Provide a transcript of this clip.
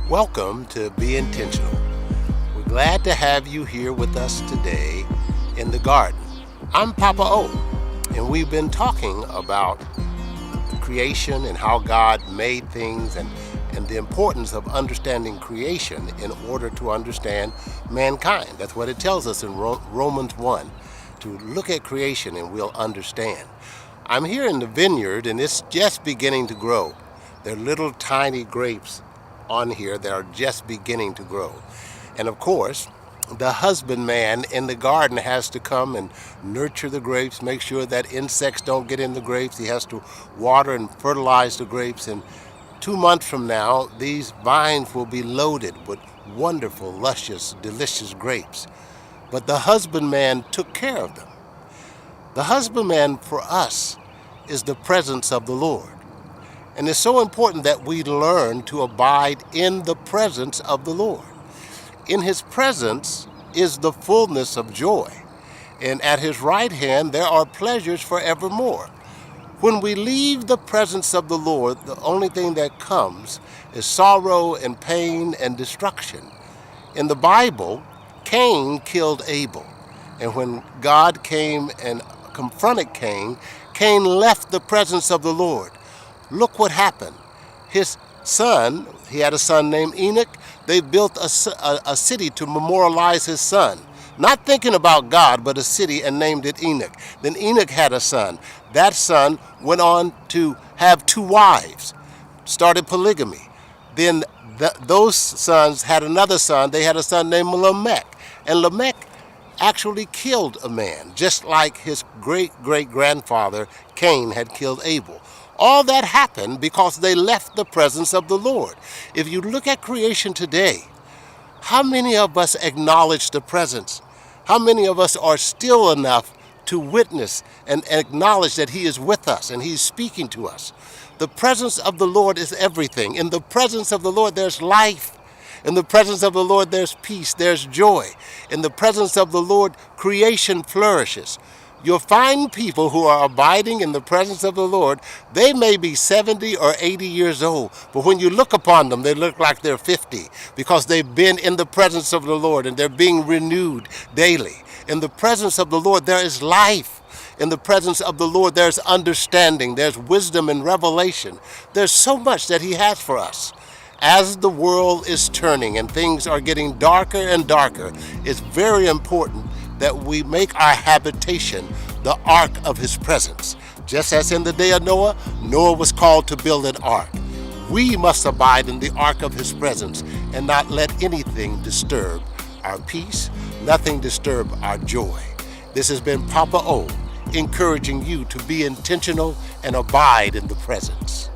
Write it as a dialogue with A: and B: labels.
A: Welcome to Be Intentional. We're glad to have you here with us today in the garden. I'm Papa O, and we've been talking about creation and how God made things and the importance of understanding creation in order to understand mankind. That's what it tells us in Romans 1, to look at creation and we'll understand. I'm here in the vineyard and it's just beginning to grow. There are little tiny grapes on here that are just beginning to grow. And of course, the husbandman in the garden has to come and nurture the grapes, make sure that insects don't get in the grapes. He has to water and fertilize the grapes. And 2 months from now, these vines will be loaded with wonderful, luscious, delicious grapes. But the husbandman took care of them. The husbandman for us is the presence of the Lord. And it's so important that we learn to abide in the presence of the Lord. In His presence is the fullness of joy, and at His right hand there are pleasures forevermore. When we leave the presence of the Lord, the only thing that comes is sorrow and pain and destruction. In the Bible, Cain killed Abel, and when God came and confronted Cain, Cain left the presence of the Lord. Look what happened. His son, he had a son named Enoch. They built a city to memorialize his son. Not thinking about God, but a city, and named it Enoch. Then Enoch had a son. That son went on to have 2 wives, started polygamy. Then those sons had another son. They had a son named Lamech. And Lamech actually killed a man, just like his great-great-grandfather Cain had killed Abel. All that happened because they left the presence of the Lord. If you look at creation today, how many of us acknowledge the presence? How many of us are still enough to witness and acknowledge that He is with us and He's speaking to us? The presence of the Lord is everything. In the presence of the Lord, there's life. In the presence of the Lord, there's peace, there's joy. In the presence of the Lord, creation flourishes. You'll find people who are abiding in the presence of the Lord. They may be 70 or 80 years old, but when you look upon them, they look like they're 50 because they've been in the presence of the Lord and they're being renewed daily. In the presence of the Lord, there is life. In the presence of the Lord, there's understanding, there's wisdom and revelation. There's so much that He has for us. As the world is turning and things are getting darker and darker, it's very important that we make our habitation the ark of His presence. Just as in the day of Noah, Noah was called to build an ark. We must abide in the ark of His presence and not let anything disturb our peace, nothing disturb our joy. This has been Papa O, encouraging you to be intentional and abide in the presence.